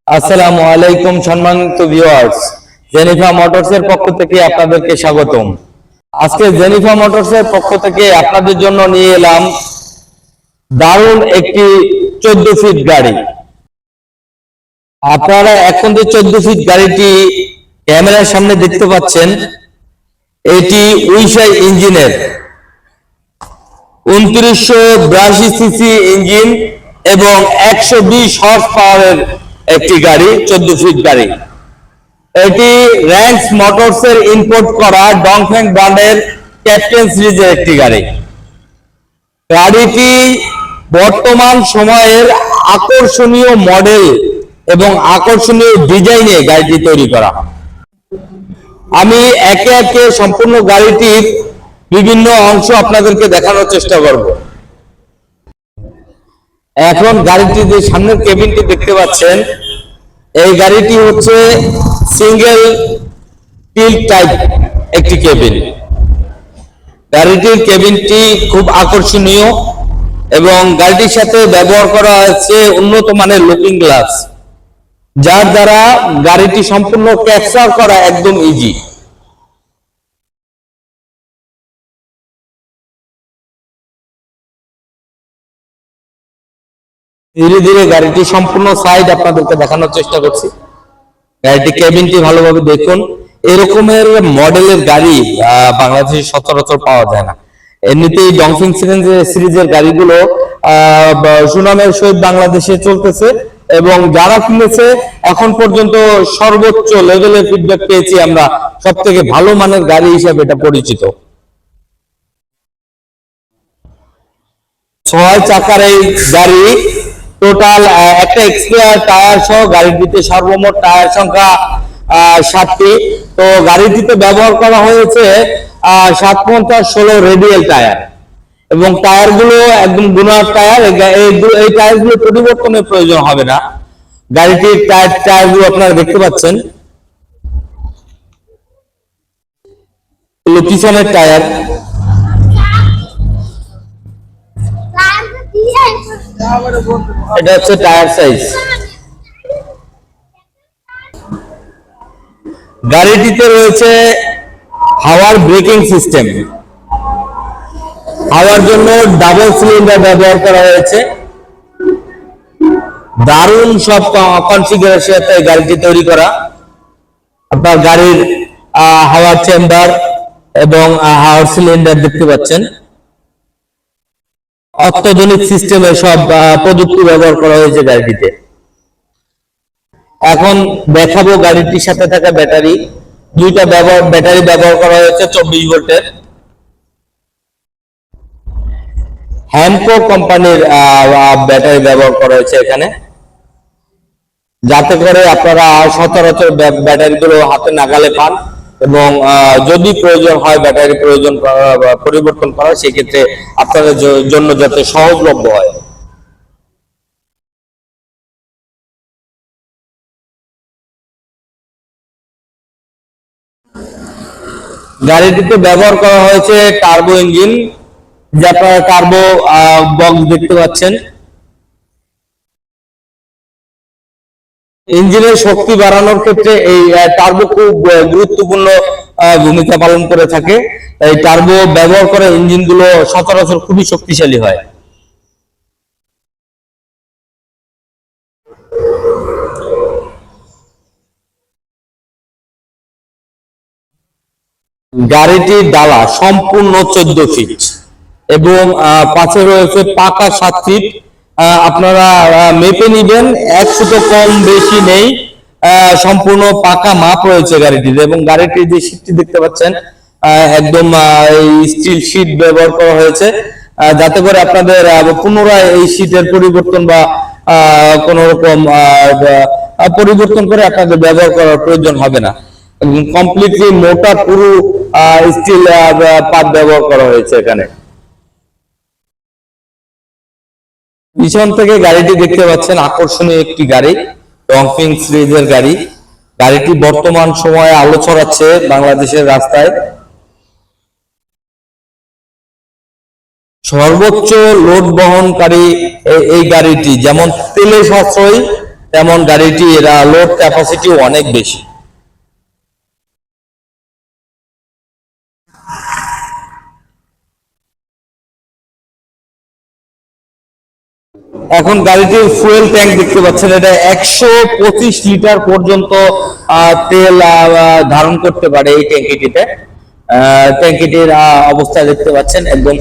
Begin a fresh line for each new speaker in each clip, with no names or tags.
আসসালামু আলাইকুম সম্মানিত ভিউয়ার্স, জেনিফা মোটরসের পক্ষ থেকে আপনাদেরকে স্বাগতম। আজকে জেনিফা মোটরসের পক্ষ থেকে আপনাদের জন্য নিয়ে এলাম দারুণ একটি 14 ফিট গাড়ি। আপনারা এখন যে 14 ফিট গাড়িটি ক্যামেরার সামনে দেখতে পাচ্ছেন, এটি উইশাই ইঞ্জিনের 2982 সিসি ইঞ্জিন এবং 120 হর্স পাওয়ারের একটি গাড়ি, 14 ফিট গাড়ি। এটি র্যান্স মোটরসের ইম্পোর্ট করা ডংফেং ব্র্যান্ডের ক্যাপ্টেন সিরিজের একটি গাড়ি। গাড়িটি বর্তমান সময়ের আকর্ষণীয় মডেল এবং আকর্ষণীয় ডিজাইনে গাড়িটি তৈরি করা। আমি একে একে সম্পূর্ণ গাড়িটির বিভিন্ন অংশ আপনাদেরকে দেখানোর চেষ্টা করব। এখন গাড়িটি যে সামনের কেবিনটি দেখতে পাচ্ছেন, এই গাড়িটি হচ্ছে সিঙ্গেল টিল্ট টাইপ একটি কেবিন। গাড়িটির কেবিনটি খুব আকর্ষণীয় এবং গাড়িটির সাথে ব্যবহার করা হয়েছে উন্নত মানের লুকিং গ্লাস, যার দ্বারা গাড়িটি সম্পূর্ণ ক্যাপচার করা একদম ইজি। ধীরে ধীরে গাড়িটি সম্পূর্ণ সাইড আপনাদেরকে দেখানোর চেষ্টা করছি। গাড়িটি কেবিনটি ভালোভাবে দেখুন। এরকমের মডেলের গাড়ি বাংলাদেশে সচরাচর পাওয়া যায় না। এমনিতেই ডংফেং সিরিজের গাড়িগুলো সুনামের সহিত বাংলাদেশে চলতেছে এবং যারা কিনেছে এখন পর্যন্ত সর্বোচ্চ লেভেলের ফিডব্যাক পেয়েছি আমরা। সব থেকে ভালো মানের গাড়ি হিসাবে এটা পরিচিত। 6 চাকার এই গাড়ি, টোটাল একটা এক্সপায়ার টায়ার সহ গাড়িটিতে সর্বমোট টায়ার সংখ্যা 7টি। তো গাড়িটিতে ব্যবহার করা হয়েছে 750/16 রেডিয়াল টায়ার এবং টায়ারগুলো একদম গুনার টায়ার। এই টায়ারগুলো পরিবর্তনের প্রয়োজন হবে না। গাড়িটির টায়ারগুলো আপনারা দেখতে পাচ্ছেন, পিছনের টায়ার। এটা হচ্ছে টায়ার সাইজ। গাড়িটিতে রয়েছে হাওয়ার ব্রেকিং সিস্টেম। হাওয়ার জন্য ডাবল সিলিন্ডার ব্যবহার করা হয়েছে। দারুণ সব কনফিগারেশনে গাড়িটি তৈরি করা। আপনার গাড়ির হাওয়ার চেম্বার এবং হাওয়ার সিলিন্ডার দেখতে পাচ্ছেন। অত্যাধুনিক সিস্টেমের সব প্রযুক্তি ব্যবহার করা হয়েছে গাড়িটিতে। এখন দেখাবো গাড়িটির সাথে থাকা ব্যাটারি। দুইটা ব্যাটারি ব্যবহার করা হয়েছে 24 ভোল্টের। হ্যামকো কোম্পানির ব্যাটারি ব্যবহার করা হয়েছে এখানে, যাতে করে আপনারা সচরাচর ব্যাটারিগুলো হাতে নাগালে পান এবং যদি প্রয়োজন হয় ব্যাটারি পরিবর্তন করা, সেক্ষেত্রে আপনাদের জন্য যাতে সহজলভ্য হয়। গাড়িটিতে ব্যবহার করা হয়েছে টার্বো ইঞ্জিন, যা আপনারা টার্বো বক্স দেখতে পাচ্ছেন। ইঞ্জিনের শক্তি বাড়ানোর ক্ষেত্রে এই টার্বো খুব গুরুত্বপূর্ণ ভূমিকা পালন করে থাকে। এই টার্বো ব্যবহার করা ইঞ্জিনগুলো সচরাচর খুবই শক্তিশালী হয়। গাড়িটির ডালা সম্পূর্ণ 14 ফিট এবং পাশে রয়েছে পাকা 7 ফিট। আপনারা মেপে নিবেন, 1 ফুটও কম বেশি নেই, সম্পূর্ণ পাকা মাপ রয়েছে গাড়িটিতে। এবং গাড়িটির যে সিটটি দেখতে পাচ্ছেন, একদম স্টিল শীট ব্যবহার করা হয়েছে, যাতে করে আপনাদের পুনরায় এই শীটের পরিবর্তন বা কোন রকম পরিবর্তন করে আপনাদের ব্যবহার করার প্রয়োজন হবে না। কমপ্লিটলি মোটা পুরো স্টিল পাত ব্যবহার করা হয়েছে এখানে। পিছন থেকে গাড়িটি দেখতে পাচ্ছেন, আকর্ষণীয় একটি গাড়ি, ডংফেং সিরিজের গাড়ি। গাড়িটি বর্তমান সময়ে আলো ছড়াচ্ছে বাংলাদেশের রাস্তায়। সর্বোচ্চ লোড বহনকারী এই গাড়িটি যেমন তেলে সাশ্রয়ী তেমন গাড়িটির লোড ক্যাপাসিটিও অনেক বেশি। এখন গাড়িটির ফুয়েল ট্যাঙ্ক দেখতে পাচ্ছেন, এটা 125 লিটার পর্যন্ত তেল ধারণ করতে পারে এই ট্যাঙ্কিটিতে। ট্যাঙ্কিটির অবস্থা দেখতে পাচ্ছেন একদম।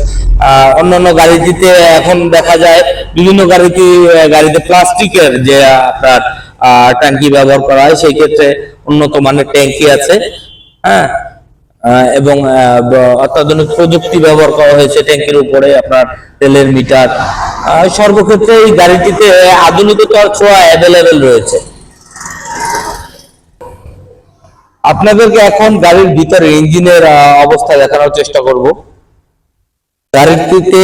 অন্যান্য গাড়িটিতে এখন দেখা যায় বিভিন্ন গাড়িতে প্লাস্টিকের যে আপনার ট্যাঙ্কি ব্যবহার করা হয়, সেই ক্ষেত্রে উন্নত মানের ট্যাঙ্কি আছে। হ্যাঁ, এবং অত্যাধুনিক প্রযুক্তি ব্যবহার করা হয়েছে ট্যাঙ্কির উপরে, আপনার তেলের মিটার। সর্বক্ষেত্রে এই গাড়িটিতে আধুনিকতার ছোঁয়া অ্যাভেলেবেল রয়েছে। আপনাদেরকে এখন গাড়ির ভিতরে ইঞ্জিনের অবস্থা দেখানোর চেষ্টা করব। গাড়িটিতে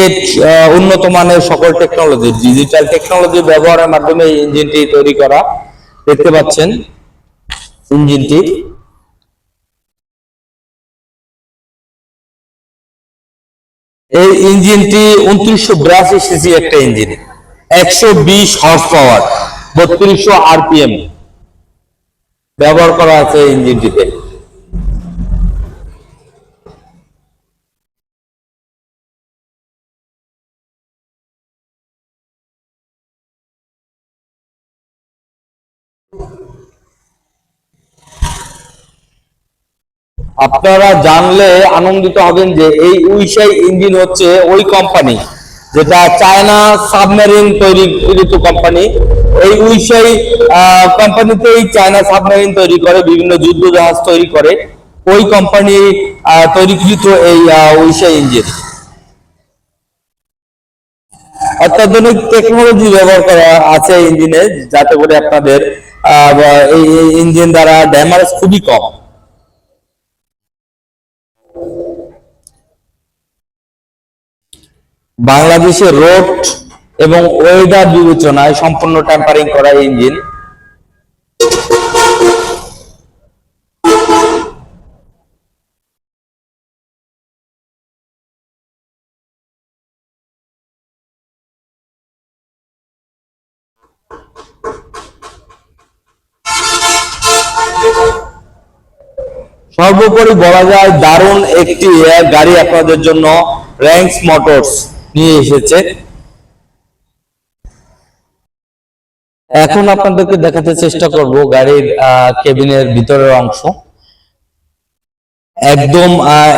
উন্নত মানের সকল টেকনোলজি, ডিজিটাল টেকনোলজি ব্যবহারের মাধ্যমে এই ইঞ্জিনটি তৈরি করা। দেখতে পাচ্ছেন ইঞ্জিনটি। এই ইঞ্জিনটি 2982 সিসি একটা ইঞ্জিন, 120 হর্স পাওয়ার, 3200 আরপিএম ব্যবহার করা আছে ইঞ্জিনটিতে। আপনারা জানলে আনন্দিত হবেন যে এই উইশাই ইঞ্জিন হচ্ছে ওই কোম্পানি যেটা চায়না সাবমেরিন তৈরিকৃত কোম্পানি। এই উইশাই কোম্পানিতে এই চায়না সাবমেরিন তৈরি করে, বিভিন্ন যুদ্ধ জাহাজ তৈরি করে, ওই কোম্পানি তৈরিকৃত এই উইশাই ইঞ্জিন। অত্যাধুনিক টেকনোলজি ব্যবহার করা আছে ইঞ্জিনে, যাতে করে আপনাদের এই ইঞ্জিন দ্বারা ড্যামেজ খুবই কম। বাংলাদেশের রোড এবং ওয়েদার বিবেচনায় সম্পূর্ণ টেম্পারিং করা ইঞ্জিন। সর্বোপরি বলা যায় দারুণ একটি গাড়ি আপনাদের জন্য র্যাঙ্কস মোটরস নিয়ে এসেছে। এখন আপনাদেরকে দেখাতে চেষ্টা করব গাড়ির কেবিনের ভিতরের অংশ। একদম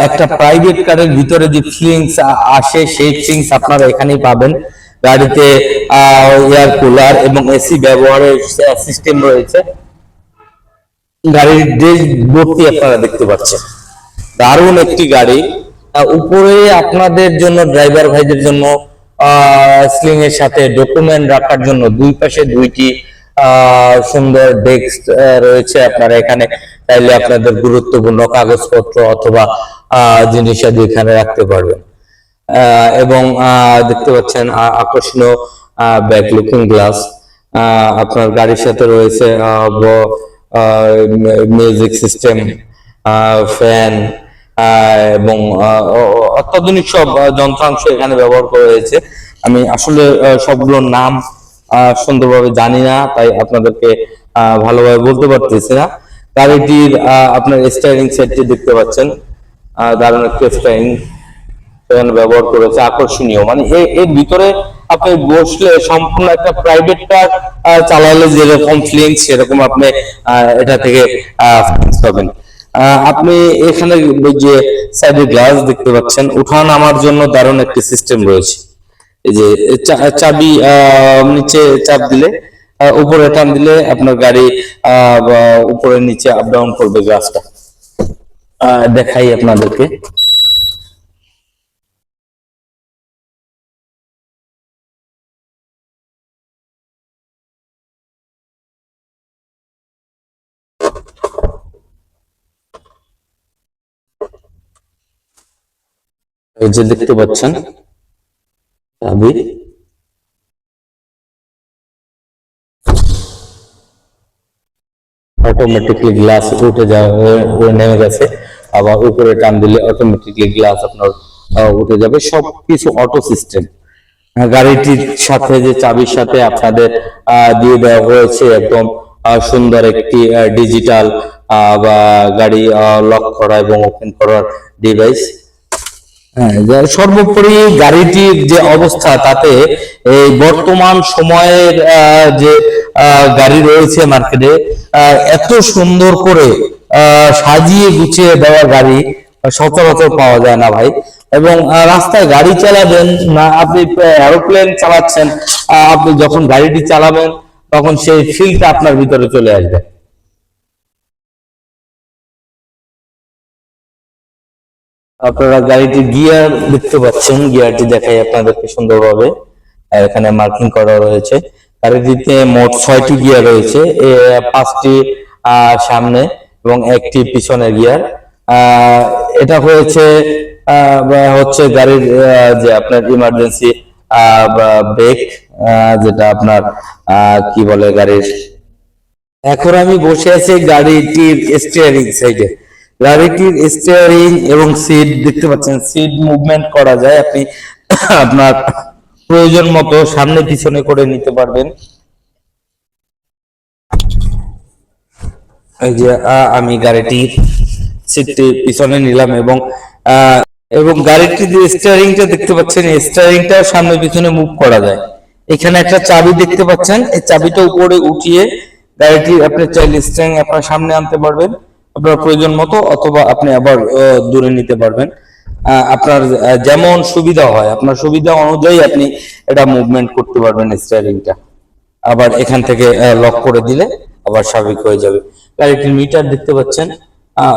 একটা প্রাইভেট কারের ভিতরে যে ফিলিংস আসে, সেই ফিলিংস আপনারা এখানেই পাবেন। গাড়িতে এয়ার কুলার এবং এসি ব্যবহারের সিস্টেম রয়েছে। গাড়ির ড্যাশবোর্ডটি আপনারা দেখতে পাচ্ছেন, দারুণ একটি গাড়ি। উপরে আপনাদের জন্য, ড্রাইভার ভাইদের জন্য স্লিং এর সাথে ডকুমেন্ট রাখার জন্য দুই পাশে দুইটি সুন্দর ডেস্ক রয়েছে। আপনারা এখানে চাইলে আপনাদের গুরুত্বপূর্ণ কাগজপত্র অথবা জিনিসাদি এখানে রাখতে পারবেন। এবং দেখতে পাচ্ছেন আকর্ষণীয় ব্যাক লুকিং গ্লাস। আপনার গাড়ির সাথে রয়েছে মিউজিক সিস্টেম, ফ্যান এবং অত্যাধুনিক সব যন্ত্রাংশ এখানে ব্যবহার করা হয়েছে। আমি আসলে সবগুলোর নাম সুন্দরভাবে জানি না, তাই আপনাদেরকে ভালোভাবে বলতে পারতেছি না। গাড়িটির আপনার স্টিয়ারিং সেটটি দেখতে পাচ্ছেন, দারুণ একটা স্টিয়ারিং এখানে ব্যবহার করেছে, আকর্ষণীয়। মানে এর ভিতরে আপনি বসলে সম্পূর্ণ একটা প্রাইভেট কার চালালে যেরকম ফিলিংস, সেরকম আপনি এটা থেকে ফিলিংস পাবেন। আপনি এখানে যে সাইডে গ্লাস দেখতে পাচ্ছেন, উঠা নামার জন্য দারুণ একটি সিস্টেম রয়েছে। এই যে চাবি নিচে চাপ দিলে, উপরে টান দিলে আপনার গাড়ি উপরে নিচে আপ ডাউন করবে গ্লাসটা। দেখাই আপনাদেরকে। এই যে দেখতে পাচ্ছেন চাবি, অটোমেটিকলি গ্লাস উঠে নেমে গেছে। আবার উপরে টান দিলে অটোমেটিকলি গ্লাস আপনার উঠে যাবে। সবকিছু অটো সিস্টেম। গাড়িটির সাথে যে চাবির সাথে আপনাদের দিয়ে দেওয়া হয়েছে একদম সুন্দর একটি ডিজিটাল বা গাড়ি লক করা এবং ওপেন করার ডিভাইস। হ্যাঁ, সর্বোপরি গাড়িটির যে অবস্থা তাতে এই বর্তমান সময়ের যে গাড়ি রয়েছে মার্কেটে এত সুন্দর করে সাজিয়ে গুছিয়ে দেওয়া গাড়ি সচরাচর পাওয়া যায় না ভাই। এবং রাস্তায় গাড়ি চালাবেন না, আপনি এরোপ্লেন চালাচ্ছেন, আপনি যখন গাড়িটি চালাবেন তখন সেই ফিলটা আপনার ভিতরে চলে আসবে। আপনারা গাড়িটির গিয়ার দেখতে পাচ্ছেন, গিয়ারটি দেখাই আপনাদেরকে সুন্দরভাবে, এখানে মার্কিং করা রয়েছে। গাড়িটিতে মোট 6টি গিয়ার রয়েছে, 5টি সামনে এবং একটি পিছনের গিয়ার। এটা হচ্ছে গাড়ির যে আপনার ইমার্জেন্সি ব্রেক, যেটা আপনার কি বলে গাড়ির। এখন আমি বসে আছি গাড়িটির স্টিয়ারিং সাইডে। গাড়িটির স্টিয়ারিং এবং সিট দেখতে পাচ্ছেন, সিট মুভমেন্ট করা যায়, আপনি আপনার প্রয়োজন মতো সামনে পিছনে করে নিতে পারবেন। এই যে আমি গাড়িটির সিটটি পিছনে নিলাম এবং গাড়িটির যে স্টিয়ারিংটা দেখতে পাচ্ছেন, স্টিয়ারিংটা সামনে পিছনে মুভ করা যায়। এখানে একটা চাবি দেখতে পাচ্ছেন, এই চাবিটা উপরে উঠিয়ে গাড়িটি আপনি চাইলে স্টিয়ারিং আপনার সামনে আনতে পারবেন আপনার প্রয়োজন মতো, অথবা আপনি আবার দূরে নিতে পারবেন। আপনার যেমন সুবিধা হয়, আপনার সুবিধা অনুযায়ী আপনি এটা মুভমেন্ট করতে পারবেন স্টিয়ারিংটা। আবার এখান থেকে লক করে দিলে আবার স্বাভাবিক হয়ে যাবে। গাড়িটির মিটার দেখতে পাচ্ছেন,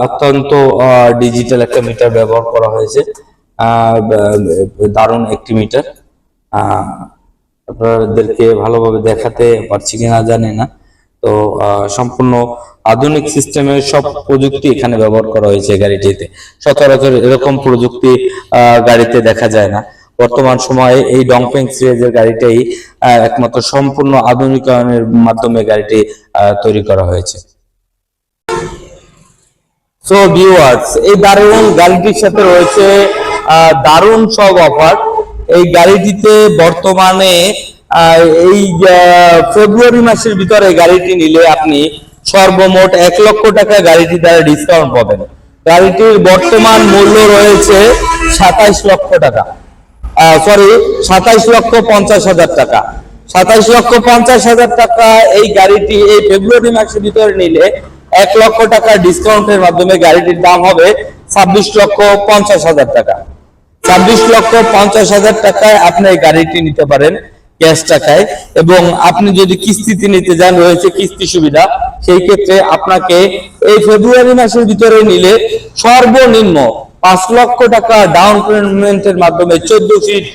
অত্যন্ত ডিজিটাল একটা মিটার ব্যবহার করা হয়েছে, দারুণ একটি মিটার। আপনাদেরকে ভালোভাবে দেখাতে পারছি কিনা জানি না, তো সম্পূর্ণ আধুনিক সিস্টেমের সব প্রযুক্তি এখানে ব্যবহার করা হয়েছে গাড়িটিতে। সচরাচর এরকম প্রযুক্তি গাড়িতে দেখা যায় না। বর্তমান সময়ে এই ডংফেং সিরিজের গাড়িটাই একমাত্র সম্পূর্ণ আধুনিকায়নের মাধ্যমে গাড়িটি তৈরি করা হয়েছে। সো ভিউয়ার্স, এই দারুণ গাড়িটির সাথে রয়েছে দারুণ সব অফার। এই গাড়িটিতে বর্তমানে এই ফেব্রুয়ারি মাসের ভিতরে গাড়িটি নিলে আপনি সর্বমোট 1 লক্ষ টাকা গাড়িটি দ্বারা ডিসকাউন্ট পাবেন। গাড়িটির বর্তমান মূল্য রয়েছে 27 লক্ষ টাকা, সরি 27,50,000 টাকা। 27,50,000 টাকা এই গাড়িটি এই ফেব্রুয়ারি মাসের ভিতরে নিলে 1 লক্ষ টাকা ডিসকাউন্টের মাধ্যমে গাড়িটির দাম হবে 26,50,000 টাকা। 26,50,000 টাকায় আপনি এই গাড়িটি নিতে পারেন ক্যাশ টাকায়, এবং আপনি যদি কিস্তিতে নিতে যান রয়েছে কিস্তি সুবিধা। সেই ক্ষেত্রে আপনাকে এই ফেব্রুয়ারি মাসের ভিতরে নিলে সর্বনিম্ন 5 লক্ষ টাকা ডাউন পেমেন্টের মাধ্যমে 14 ফিট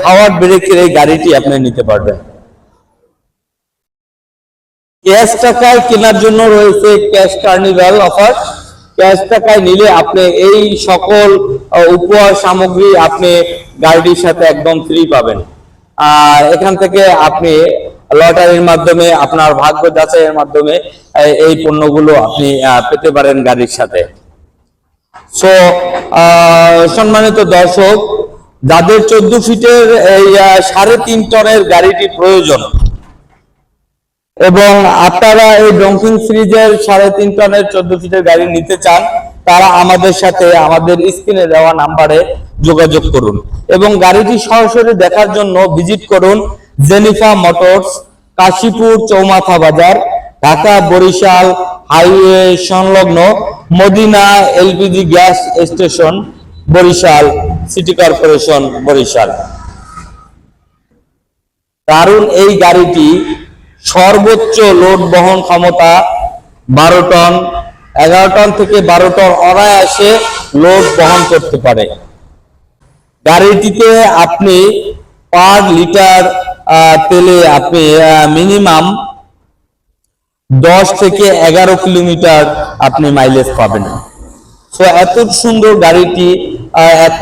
হাওয়ার ব্রেকের এই গাড়িটি আপনি নিতে পারবেন। ক্যাশ টাকায় কেনার জন্য রয়েছে ক্যাশ কার্নিভাল অফার। ক্যাশ টাকায় নিলে আপনি এই সকল উপহার সামগ্রী আপনি গাড়িটির সাথে একদম ফ্রি পাবেন। এখান থেকে আপনি লটারির মাধ্যমে, আপনার ভাগ্য যাচাইয়ের মাধ্যমে এই পণ্যগুলো আপনি পেতে পারেন গাড়ির সাথে। সো সম্মানিত দর্শক, যাদের 14 ফিটের এই 3.5 টনের গাড়িটি প্রয়োজন এবং আপনারা এই ডংফিং সিরিজের 3.5 টনের 14 ফিটের গাড়ি নিতে চান, তারা আমাদের সাথে আমাদের স্ক্রিনে দেওয়া নাম্বারে যোগাযোগ করুন এবং গাড়িটি সরাসরি দেখার জন্য ভিজিট করুন জেনিফা মোটরস, কাশীপুর চৌমাথা বাজার, ঢাকা বরিশাল হাইওয়ে সংলগ্ন Madina LPG gas station, Barishal, city corporation Barishal. দারুণ এই গাড়িটি সর্বোচ্চ লোড বহন ক্ষমতা 12 টন, 11 টন থেকে 12 টন অনায়াসে লোড বহন করতে পারে। গাড়িটিতে আপনি পার লিটার তেলে আপনি মিনিমাম 10 থেকে 11 কিলোমিটার আপনি মাইলেজ পাবেন। সো এত সুন্দর গাড়িটি, এত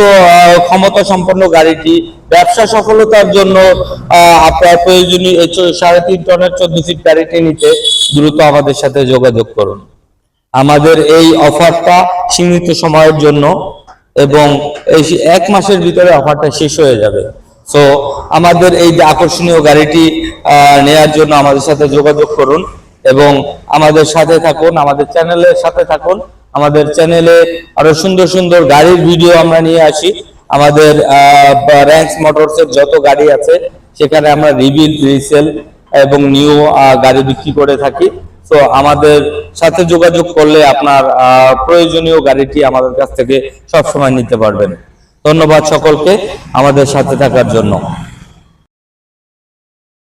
ক্ষমতা সম্পন্ন গাড়িটি ব্যবসা সফলতার জন্য আপনার প্রয়োজনীয় 3.5 টনের 14 ফিট গাড়িটি নিতে দ্রুত আমাদের সাথে যোগাযোগ করুন। আমাদের এই অফারটা সীমিত সময়ের জন্য এবং এই 1 মাসের ভিতরে অফারটা শেষ হয়ে যাবে। সো আমাদের এই যে আকর্ষণীয় গাড়িটি নেয়ার জন্য আমাদের সাথে যোগাযোগ করুন এবং আমাদের সাথে থাকুন, আমাদের চ্যানেলের সাথে থাকুন। আমাদের চ্যানেলে আরো সুন্দর সুন্দর গাড়ির ভিডিও আমরা নিয়ে আসি। আমাদের র্যাঙ্কস মোটরসের যত গাড়ি আছে সেখানে আমরা রিবিল্ড, রিসেল এবং নিউ গাড়ি বিক্রি করে থাকি। তো আমাদের সাথে যোগাযোগ করলে আপনার প্রয়োজনীয় গাড়িটি আমাদের কাছ থেকে সবসময় নিতে পারবেন। ধন্যবাদ সকলকে আমাদের সাথে থাকার জন্য।